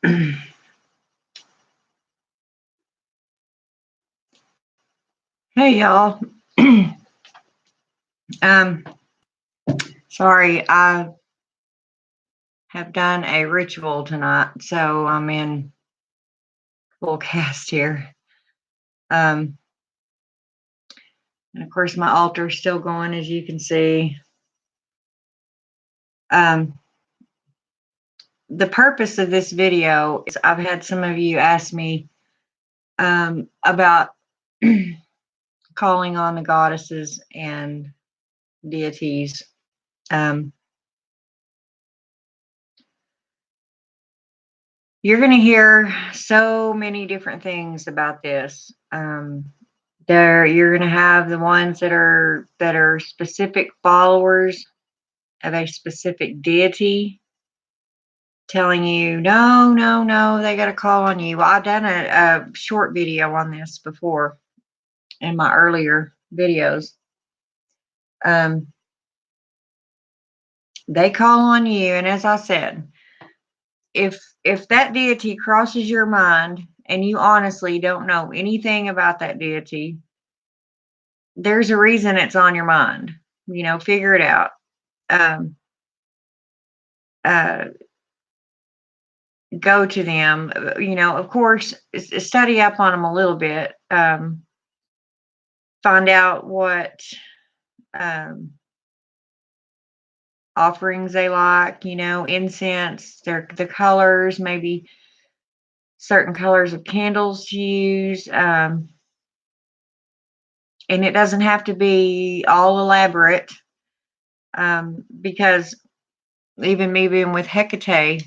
Hey y'all. um, Sorry, I have done a ritual tonight, so I'm in full cast here. Um, and of course my altar's still going, as you can see. Um, the purpose of this video is I've had some of you ask me about calling on the goddesses and deities. You're going to hear so many different things about this. You're going to have the ones that are specific followers of a specific deity telling you, no, no, no, they got to call on you. Well, I've done a short video on this before in my earlier videos. They call on you, and as I said, if that deity crosses your mind and you honestly don't know anything about that deity, there's a reason it's on your mind. Figure it out. Uh, go to them. Of course, study up on them a little bit. Find out what offerings they like. Incense, the colors, maybe certain colors of candles to use. And it doesn't have to be all elaborate, because even me being with Hecate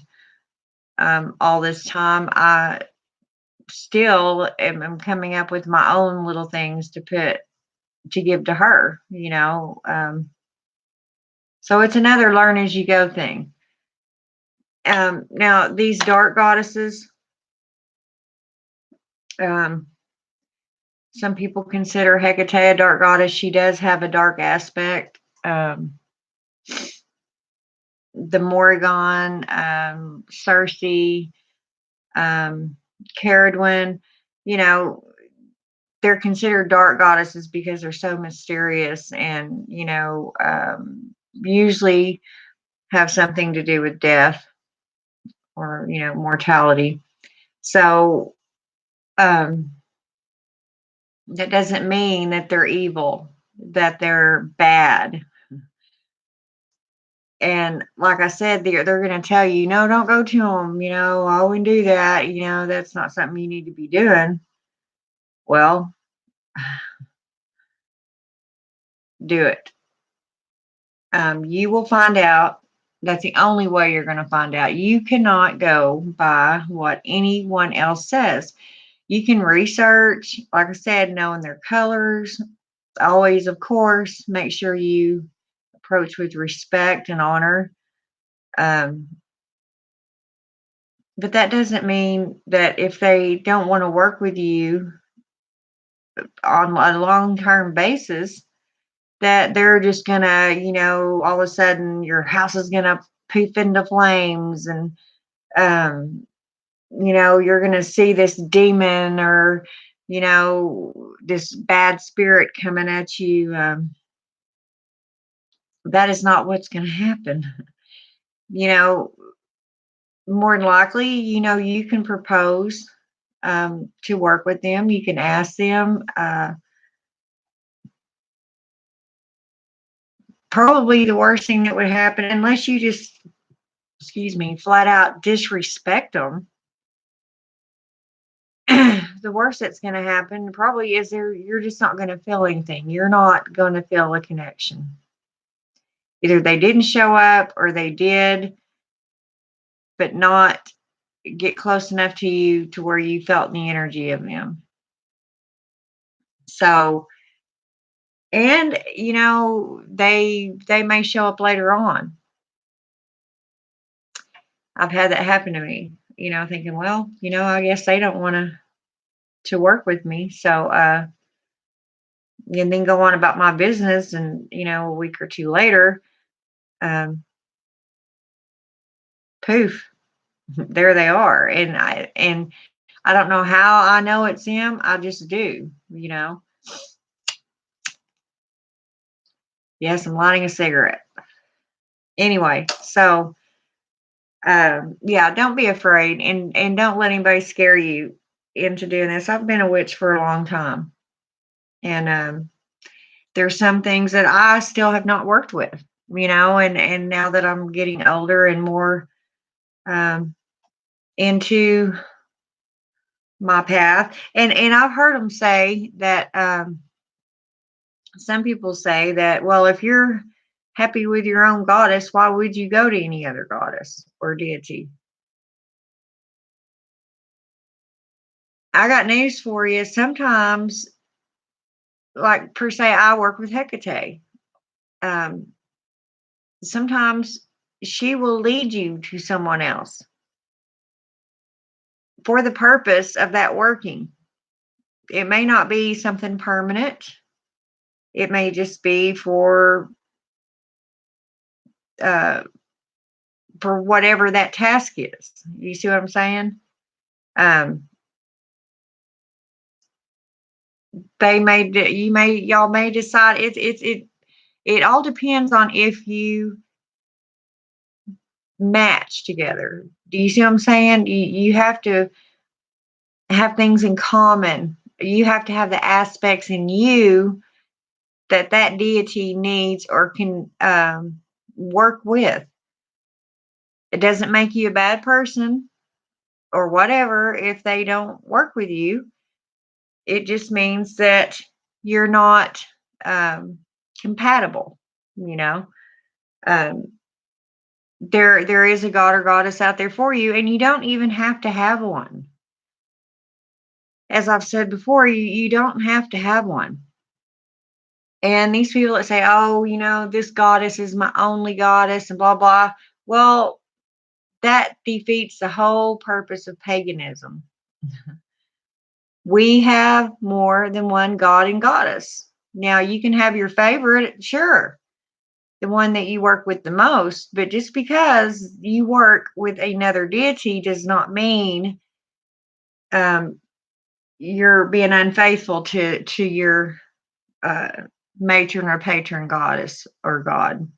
all this time, I still am coming up with my own little things to give to her. So it's another learn as you go thing. Now these dark goddesses, some people consider Hecate a dark goddess. She does have a dark aspect. The Morrigan, Circe, Caradwen, they're considered dark goddesses because they're so mysterious and, usually have something to do with death or, mortality. So that doesn't mean that they're evil, that they're bad. And like I said, they're going to tell you, no, don't go to them. I wouldn't do that. That's not something you need to be doing. Well, do it. You will find out. That's the only way you're going to find out. You cannot go by what anyone else says. You can research, like I said, knowing their colors. Always, of course, make sure you approach with respect and honor. But that doesn't mean that if they don't want to work with you on a long-term basis, that they're just gonna, all of a sudden your house is gonna poof into flames, and you're gonna see this demon or this bad spirit coming at you. That is not what's gonna happen. More than likely, you can propose to work with them. You can ask them. Probably the worst thing that would happen, unless you just, excuse me, flat out disrespect them, the worst that's going to happen probably is you're just not going to feel anything. You're not going to feel a connection. Either they didn't show up or they did, but not get close enough to you to where you felt the energy of them. So, and they may show up later on. I've had that happen to me, thinking, well, I guess they don't want to work with me. So, and then go on about my business. And, a week or two later, poof, There they are. And I don't know how I know it's them. I just do, you know. Yes, I'm lighting a cigarette. Anyway, so yeah, don't be afraid, and don't let anybody scare you into doing this. I've been a witch for a long time, and there's some things that I still have not worked with, and now that I'm getting older and more um, into my path, and I've heard them say that some people say that, well, if you're happy with your own goddess, why would you go to any other goddess or deity? I got news for you. Sometimes, like per se, I work with Hecate. Um, Sometimes she will lead you to someone else for the purpose of that working. It may not be something permanent. It may just be uh, for whatever that task is. You see what I'm saying? Um, y'all may decide it all depends on if you match together. Do you see what I'm saying? You have to have things in common. You have to have the aspects in you that deity needs or can work with. It doesn't make you a bad person or whatever if they don't work with you. It just means that you're not um, compatible. You know, um, there is a god or goddess out there for you, and you don't even have to have one. As I've said before, you don't have to have one. And these people that say, oh, this goddess is my only goddess and blah, blah. Well, that defeats the whole purpose of paganism. We have more than one god and goddess. Now, you can have your favorite, sure, the one that you work with the most, but just because you work with another deity does not mean um, you're being unfaithful to your uh, matron or patron goddess or god.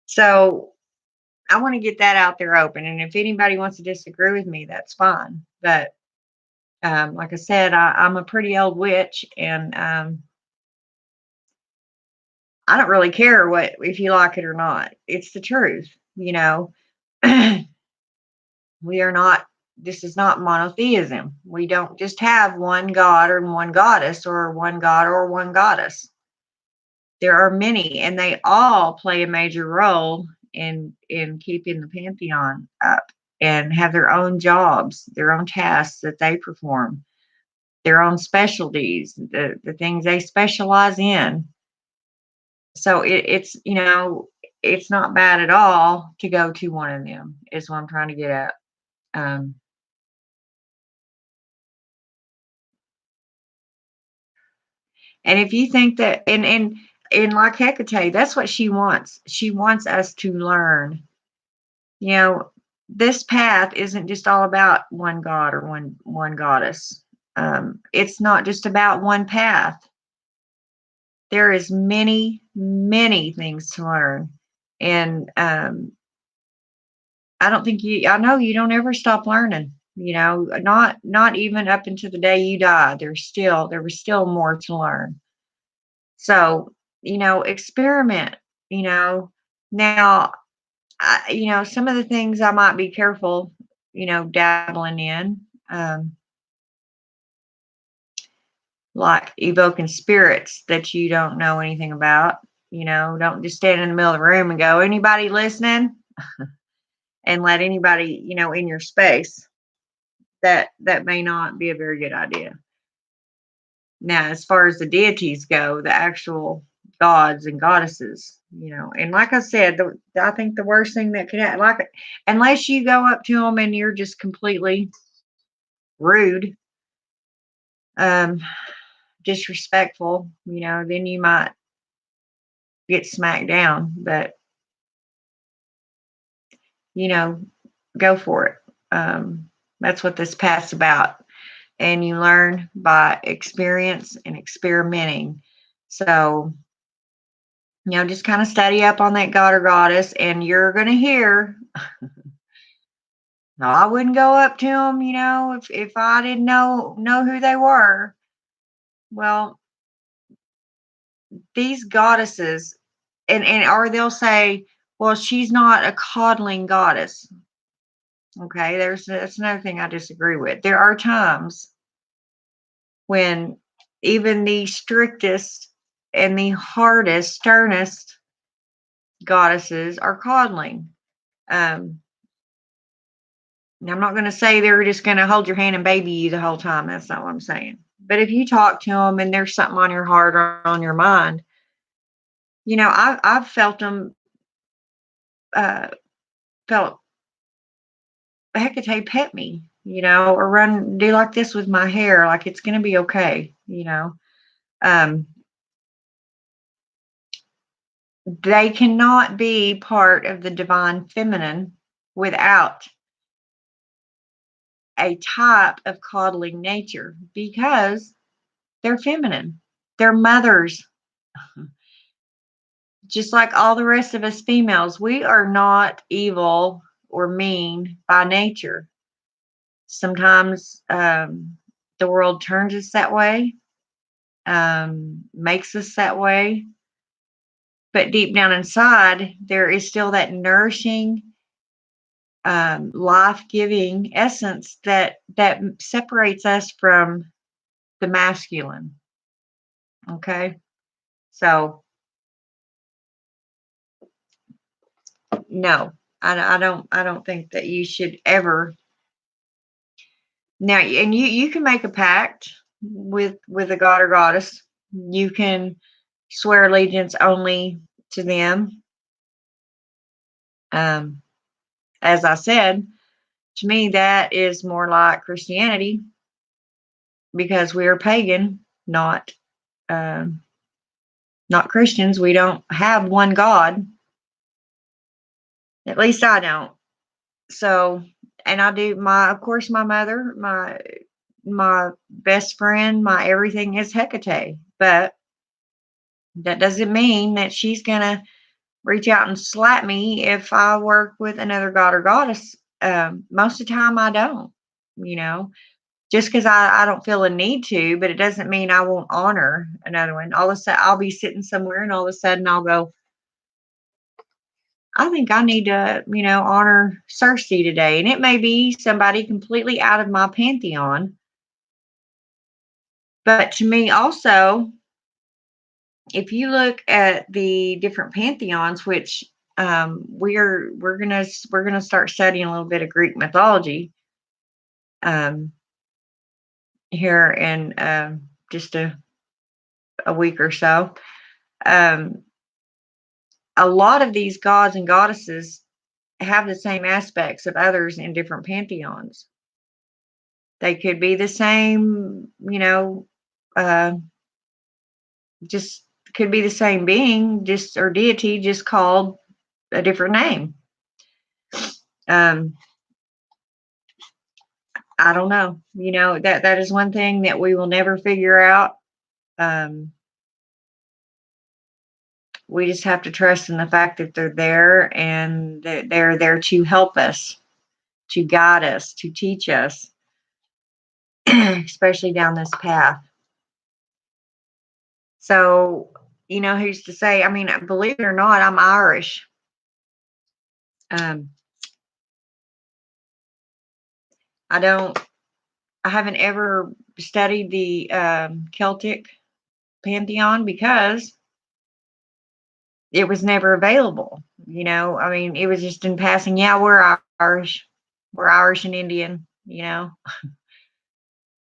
So I want to get that out there open. And if anybody wants to disagree with me, that's fine. But like I said, I'm a pretty old witch, and I don't really care what if you like it or not. It's the truth, you know. We are not. This is not monotheism. We don't just have one god or one goddess or one god or one goddess. There are many, and they all play a major role in keeping the pantheon up and have their own jobs, their own tasks that they perform, their own specialties, the things they specialize in. So it's not bad at all to go to one of them. Is what I'm trying to get at. Um, and if you think that, and like Hecate, that's what she wants. She wants us to learn. You know, this path isn't just all about one god or one goddess. It's not just about one path. There is many things to learn, and I don't think I know you don't ever stop learning. Not even up until the day you die. There was still more to learn. So experiment. You know, now some of the things I might be careful. Dabbling in. Like evoking spirits that you don't know anything about. Don't just stand in the middle of the room and go, anybody listening? And let anybody, in your space. That may not be a very good idea. Now, as far as the deities go, the actual gods and goddesses, and like I said, I think the worst thing that could happen, like, unless you go up to them and you're just completely rude, um, disrespectful, then you might get smacked down. But you know, go for it. That's what this path's about. And you learn by experience and experimenting. So, just kind of study up on that god or goddess, and you're going to hear. No, I wouldn't go up to them, if I didn't know who they were. Well, these goddesses, or they'll say, well, she's not a coddling goddess. Okay, that's another thing I disagree with. There are times when even the strictest and the hardest, sternest goddesses are coddling. Um, Now, I'm not going to say they're just going to hold your hand and baby you the whole time. That's not what I'm saying. But if you talk to them and there's something on your heart or on your mind, I've felt them, felt Hecate pet me, or do like this with my hair, like it's going to be okay. Um, they cannot be part of the divine feminine without a type of coddling nature because they're feminine. They're mothers. Just like all the rest of us females, we are not evil or mean by nature. Sometimes the world turns us that way, makes us that way. But deep down inside, there is still that nourishing, life-giving essence that separates us from the masculine. Okay, so no, I don't think that you should ever. Now, and you can make a pact with a god or goddess. You can swear allegiance only to them. Um, as I said, to me that is more like Christianity because we are pagan, um, not Christians. We don't have one God. At least I don't. So, and I do of course, my mother, my best friend, my everything is Hecate, but that doesn't mean that she's gonna reach out and slap me if I work with another god or goddess. Most of the time, I don't. You know, just because I don't feel a need to, but it doesn't mean I won't honor another one. All of a sudden, I'll be sitting somewhere, and all of a sudden, I'll go. I think I need to, honor Circe today, and it may be somebody completely out of my pantheon. But to me, also, if you look at the different pantheons, which we're gonna start studying a little bit of Greek mythology um, here in just a week or so. Um, a lot of these gods and goddesses have the same aspects of others in different pantheons. They could be the same, uh, just could be the same being, just or deity, just called a different name. Um, I don't know. That is one thing that we will never figure out. Um, we just have to trust in the fact that they're there and that they're there to help us, to guide us, to teach us, especially down this path. So, who's to say? I mean, believe it or not, I'm Irish. Um, I don't. I haven't ever studied the Celtic pantheon because it was never available. I mean, it was just in passing. Yeah, we're Irish. We're Irish and Indian,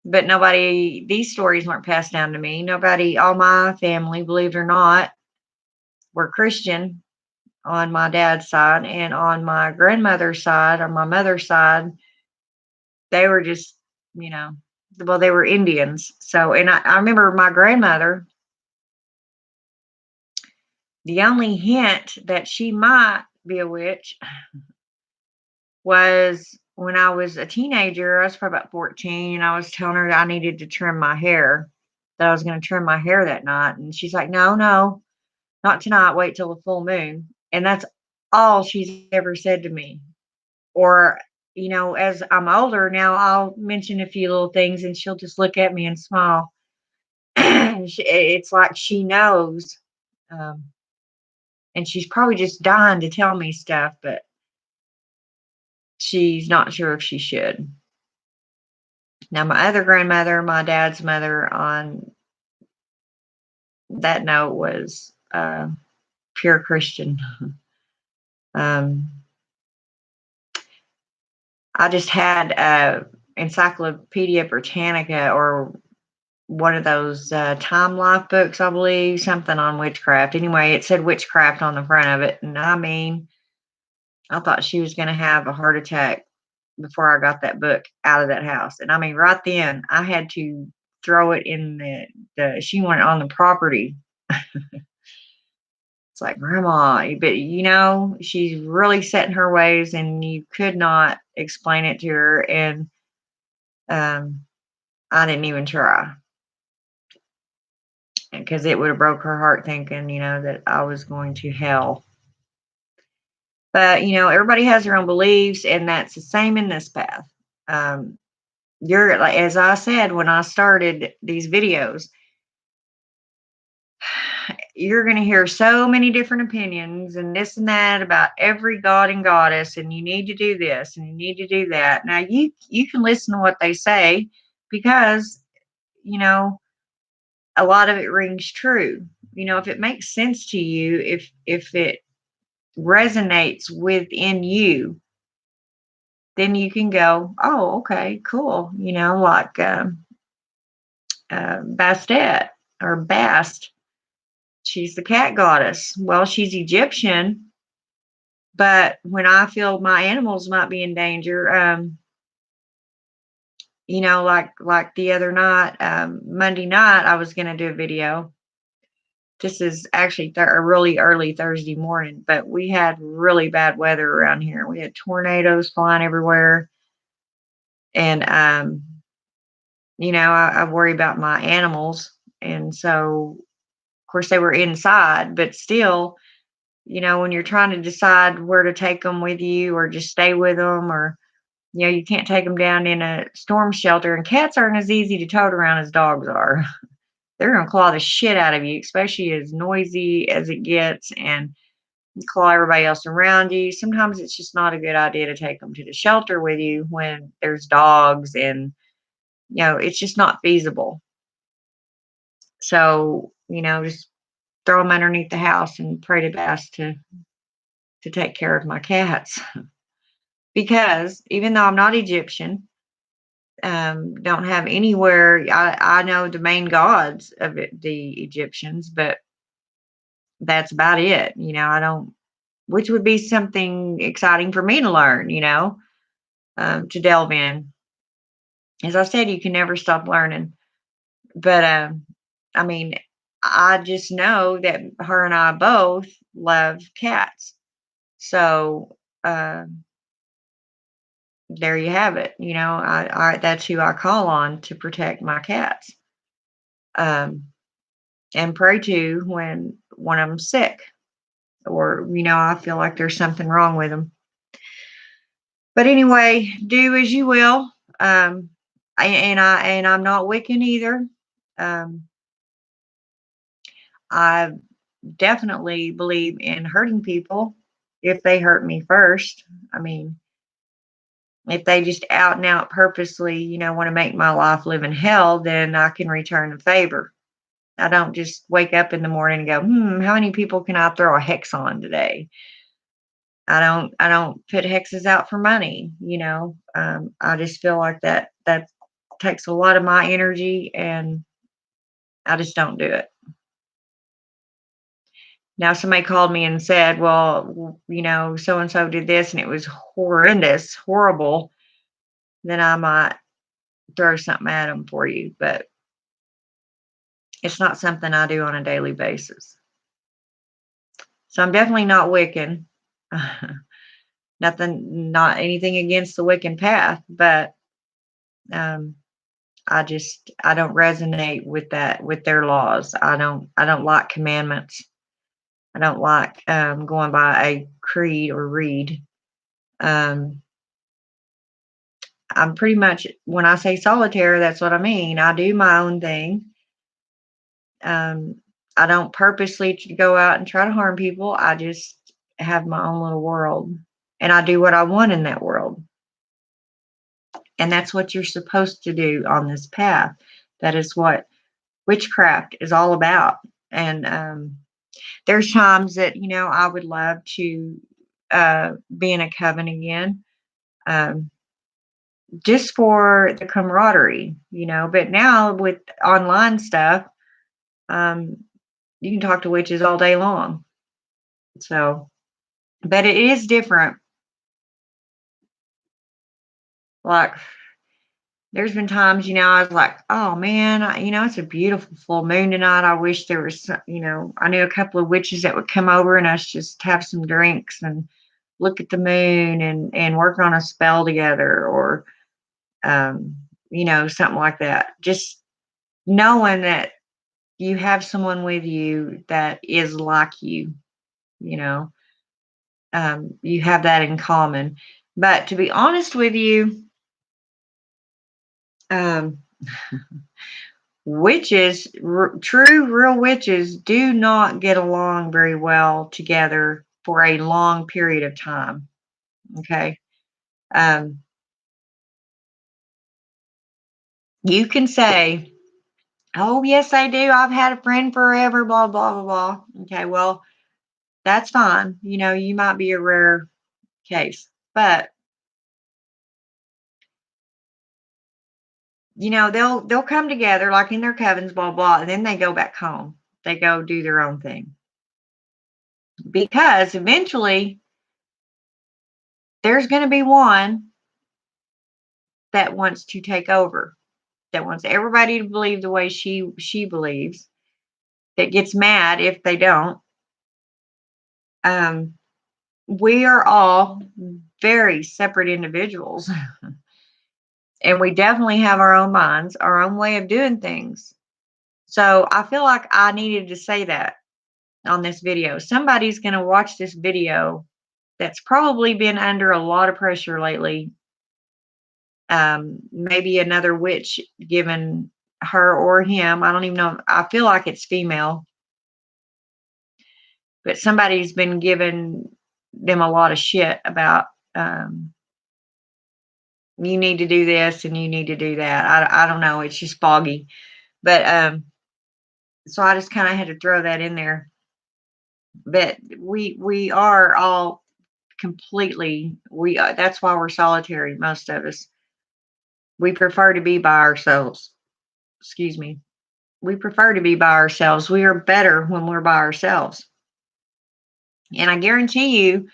But these stories weren't passed down to me. Nobody, all my family, believe it or not, were Christian on my dad's side. And on my grandmother's side, or my mother's side, they were just, you know, well, they were Indians. So, and I remember my grandmother, the only hint that she might be a witch was when I was a teenager. I was probably about 14, and I was telling her I needed to trim my hair, that I was going to trim my hair that night. And she's like, no, no, not tonight. Wait till the full moon. And that's all she's ever said to me. Or, as I'm older now, I'll mention a few little things and she'll just look at me and smile. It's like she knows. Um, and she's probably just dying to tell me stuff, but she's not sure if she should. Now, my other grandmother, my dad's mother, on that note, was pure Christian. Um, I just had Encyclopedia Britannica, or one of those Time Life books, I believe, something on witchcraft. Anyway, it said witchcraft on the front of it. And I mean, I thought she was going to have a heart attack before I got that book out of that house. And I mean, right then, I had to throw it in she wanted on the property. It's like, Grandma, but she's really set in her ways, and you could not explain it to her. And um, I didn't even try, because it would have broke her heart thinking, that I was going to hell. But, everybody has their own beliefs, and that's the same in this path. You're like, as I said when I started these videos, you're going to hear so many different opinions and this and that about every god and goddess, and you need to do this and you need to do that. Now you can listen to what they say, because a lot of it rings true. If it makes sense to you, if it resonates within you, then you can go, oh, okay, cool. Like Bastet, or Bast. She's the cat goddess. Well, she's Egyptian, but when I feel my animals might be in danger, like the other night, Monday night, I was going to do a video. This is actually a really early Thursday morning, but we had really bad weather around here. We had tornadoes flying everywhere. And, I worry about my animals. And so, of course, they were inside, but still, when you're trying to decide where to take them with you, or just stay with them, or, you can't take them down in a storm shelter. And cats aren't as easy to tote around as dogs are. They're going to claw the shit out of you, especially as noisy as it gets, and claw everybody else around you. Sometimes it's just not a good idea to take them to the shelter with you when there's dogs, and, it's just not feasible. So, just throw them underneath the house and pray to best to take care of my cats. Because even though I'm not Egyptian, don't have anywhere, I know the main gods of the Egyptians, but that's about it. I don't, which would be something exciting for me to learn, to delve in. As I said, you can never stop learning. But I mean, I just know that her and I both love cats. So there you have it. I that's who I call on to protect my cats, um, and pray to when one of them's sick, or I feel like there's something wrong with them. But anyway, do as you will. I'm not Wiccan either. Um, I definitely believe in hurting people if they hurt me first. I mean, if they just out and out purposely, want to make my life live in hell, then I can return the favor. I don't just wake up in the morning and go, how many people can I throw a hex on today? I don't put hexes out for money. I just feel like that takes a lot of my energy, and I just don't do it. Now, somebody called me and said, well, so and so did this and it was horrendous, horrible. Then I might throw something at them for you, but it's not something I do on a daily basis. So I'm definitely not Wiccan. Nothing, not anything against the Wiccan path, but um, I don't resonate with that, with their laws. I don't like commandments. I don't like going by a creed or read. Um, I'm pretty much, when I say solitaire, that's what I mean. I do my own thing. Um, I don't purposely go out and try to harm people. I just have my own little world, and I do what I want in that world. And that's what you're supposed to do on this path. That is what witchcraft is all about. And there's times that, I would love to be in a coven again, um, just for the camaraderie, But now with online stuff, um, you can talk to witches all day long. So, but it is different. Like, there's been times, I was like, oh man, it's a beautiful full moon tonight. I wish there was, I knew a couple of witches that would come over and us just have some drinks and look at the moon and work on a spell together, or, something like that. Just knowing that you have someone with you that is like you know, you have that in common. But to be honest with you, um, witches, true, real witches, do not get along very well together for a long period of time. Okay. Um, you can say, oh, yes, I do. I've had a friend forever, blah, blah, blah, blah. Okay. Well, that's fine. You might be a rare case, but they'll come together like in their covens, blah, blah, and then they go back home. They go do their own thing, because eventually there's going to be one that wants to take over, that wants everybody to believe the way she believes, that gets mad if they don't. Um, we are all very separate individuals, and we definitely have our own minds, our own way of doing things. So I feel like I needed to say that on this video. Somebody's going to watch this video that's probably been under a lot of pressure lately. Maybe another witch given her or him. I don't even know. I feel like it's female, but somebody's been giving them a lot of shit about, um, you need to do this and you need to do that. I don't know. It's just foggy. But so I just kind of had to throw that in there. But we are all completely, that's why we're solitary, most of us. We prefer to be by ourselves. Excuse me. We prefer to be by ourselves. We are better when we're by ourselves. And I guarantee you,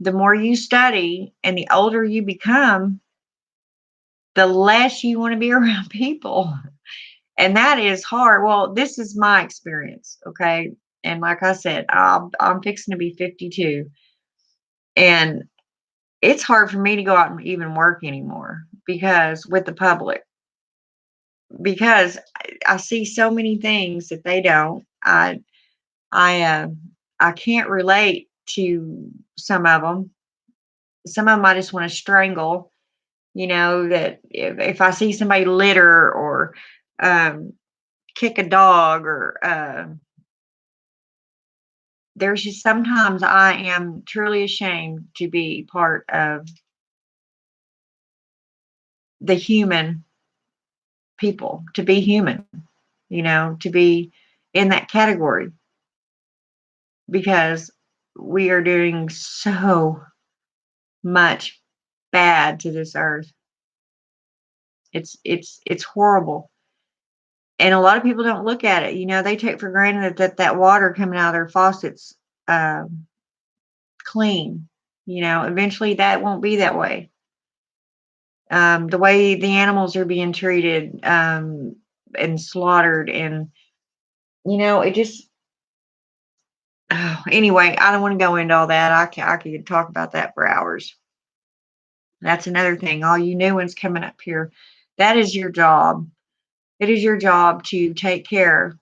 the more you study and the older you become, the less you want to be around people. And that is hard. Well, this is my experience. Okay. And like I said, I'm fixing to be 52. And it's hard for me to go out and even work anymore, because with the public, because I see so many things that they don't. I I can't relate to some of them. Some of them I just want to strangle. That if I see somebody litter, or um, kick a dog, or there's just sometimes I am truly ashamed to be part of the human people, to be human, to be in that category, because we are doing so much bad to this earth. It's horrible. And a lot of people don't look at it. They take for granted that water coming out of their faucets um, clean. Eventually that won't be that way. The way the animals are being treated, and slaughtered, and it just, Oh, anyway, I don't want to go into all that. I could talk about that for hours. That's another thing. All you new ones coming up here, that is your job. It is your job to take care.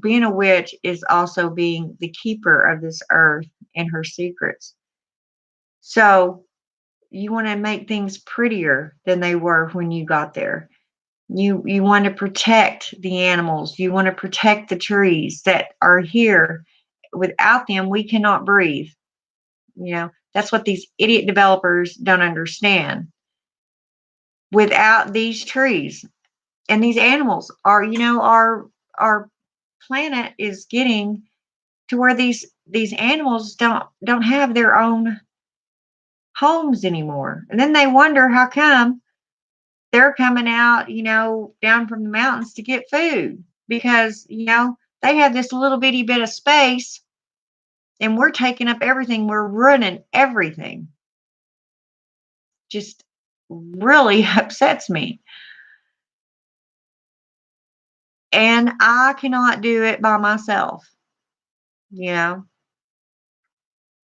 Being a witch is also being the keeper of this earth and her secrets. So you want to make things prettier than they were when you got there. You want to protect the animals. You want to protect the trees that are here. Without them, we cannot breathe. That's what these idiot developers don't understand. Without these trees and these animals, our planet is getting to where these animals don't have their own homes anymore. And then they wonder how come they're coming out, down from the mountains to get food because, they have this little bitty bit of space and we're taking up everything. We're running everything. Just really upsets me. And I cannot do it by myself. You know,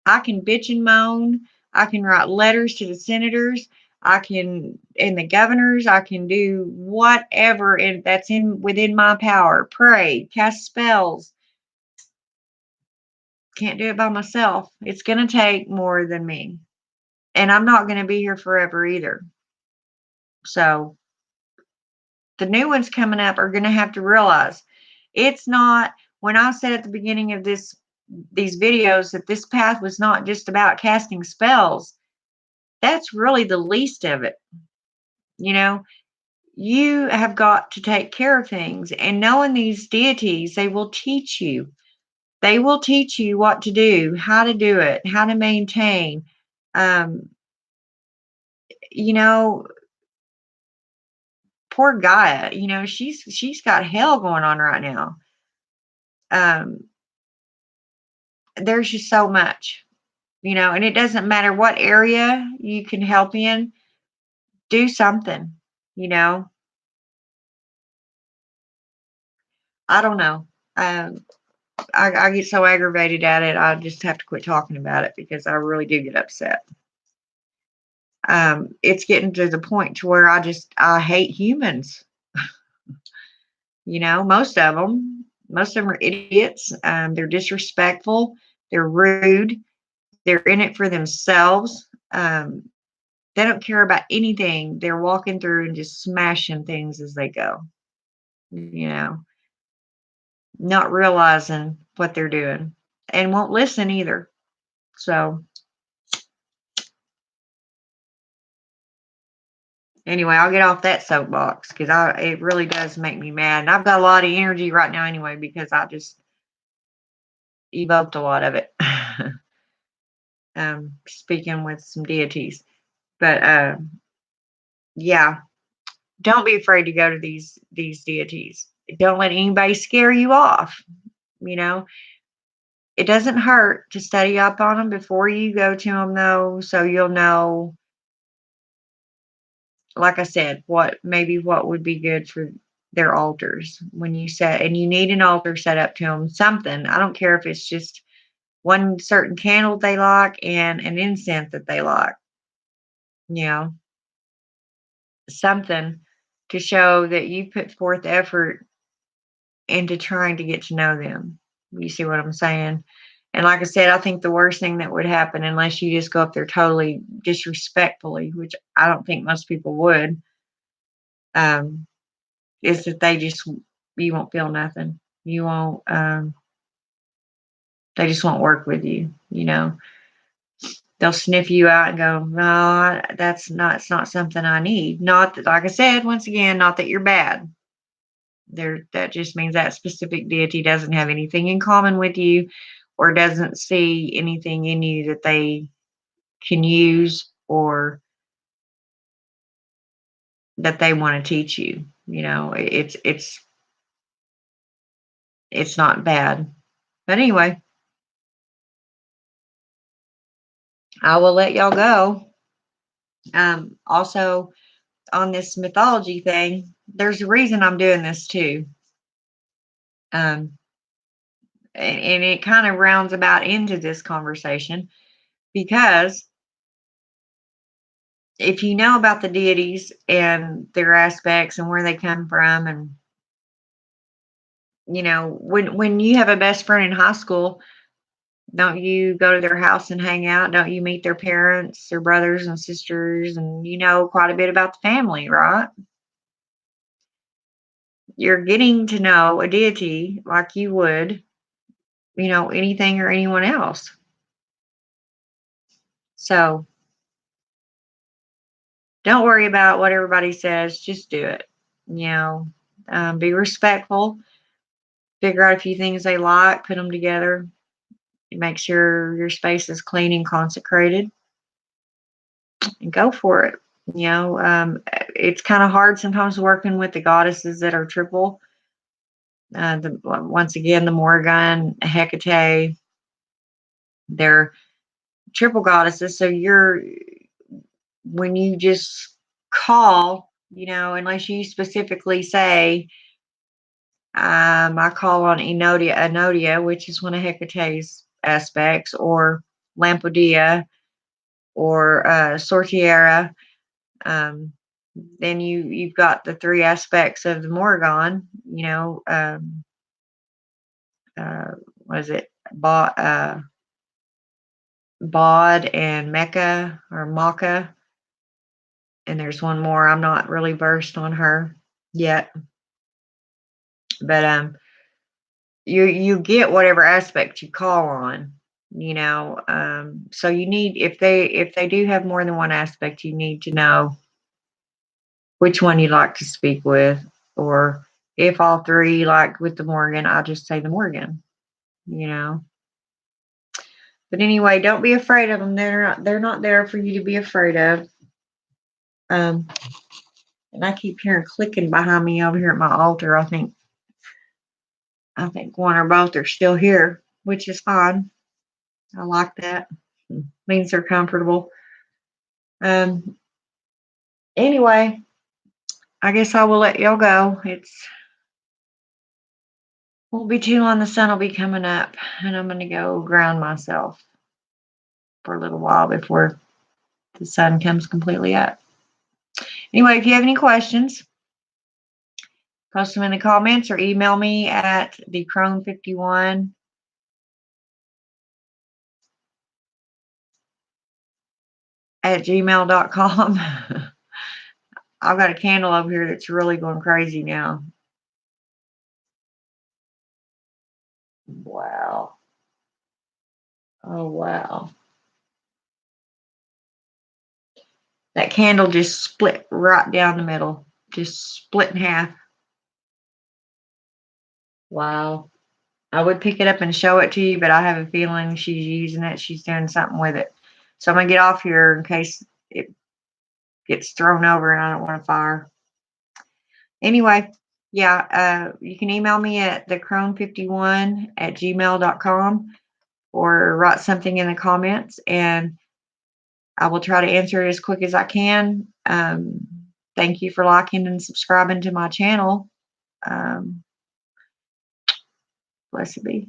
I can bitch and moan. I can write letters to the senators. And the governors. I can do whatever that's within my power. Pray, cast spells. Can't do it by myself. It's going to take more than me. And I'm not going to be here forever either. So the new ones coming up are going to have to realize it's not, when I said at the beginning of these videos that this path was not just about casting spells, that's really the least of it. You have got to take care of things, and knowing these deities, they will teach you. They will teach you what to do, how to do it, how to maintain. Um, you know, poor Gaia, she's got hell going on right now. Um, there's just so much, and it doesn't matter what area you can help in, do something, you know. I don't know. Um, I get so aggravated at it, I just have to quit talking about it because I really do get upset. It's getting to the point to where I hate humans. Most of them are idiots. They're disrespectful. They're rude. They're in it for themselves. They don't care about anything. They're walking through and just smashing things as they go. You know, not realizing what they're doing and won't listen either. So anyway, I'll get off that soapbox because it really does make me mad. And I've got a lot of energy right now anyway because I just evoked a lot of it. Speaking with some deities. But yeah, don't be afraid to go to these deities. Don't let anybody scare you off. You know, it doesn't hurt to study up on them before you go to them, though, so you'll know, like I said, what would be good for their altars when you set, and you need an altar set up to them, something. I don't care if it's just one certain candle they like and an incense that they like, you know, something to show that you put forth effort into trying to get to know them. You see what I'm saying? And like I said, I think the worst thing that would happen, unless you just go up there totally disrespectfully, which I don't think most people would, um, is that you won't feel nothing. You won't, they just won't work with you, They'll sniff you out and go, no, it's not something I need. Not that, like I said, once again, not that you're bad. That just means that specific deity doesn't have anything in common with you or doesn't see anything in you that they can use or that they want to teach you. It's not bad. But anyway, I will let y'all go. Also, on this mythology thing, there's a reason I'm doing this too. Um, and it kind of rounds about into this conversation, because if you know about the deities and their aspects and where they come from, and when you have a best friend in high school, don't you go to their house and hang out? Don't you meet their parents, their brothers and sisters, and you know quite a bit about the family, right? You're getting to know a deity like you would, anything or anyone else. So don't worry about what everybody says. Just do it. Be respectful. Figure out a few things they like, put them together. Make sure your space is clean and consecrated, and go for it. It's kind of hard sometimes working with the goddesses that are triple. Once again, the Morrigan, Hecate, they're triple goddesses. So when you just call, unless you specifically say, I call on Enodia, which is one of Hecate's aspects, or Lampodia, or Sortiera. Then you've got the three aspects of the Morrigan. What is it? Bod and Mecca or Maka. And there's one more. I'm not really versed on her yet, but you get whatever aspect you call on. So you need, if they do have more than one aspect, you need to know which one you like to speak with, or if all three, like with the Morrigan, I'll just say the Morrigan. But anyway, don't be afraid of them. They're not there for you to be afraid of. And I keep hearing clicking behind me over here at my altar. I think one or both are still here, which is fine. I like that. It means they're comfortable. Anyway, I guess I will let y'all go. Won't be too long. The sun will be coming up, and I'm going to go ground myself for a little while before the sun comes completely up. Anyway, if you have any questions, post them in the comments or email me at thecrone51 at gmail.com. I've got a candle over here that's really going crazy now. Wow. Oh, wow. That candle just split right down the middle. Just split in half. Wow. I would pick it up and show it to you, but I have a feeling she's using it. She's doing something with it. So I'm going to get off here in case it gets thrown over and I don't want to fire. Anyway, yeah, you can email me at thecrone51 at gmail.com, or write something in the comments, and I will try to answer it as quick as I can. Thank you for liking and subscribing to my channel. Blessed be.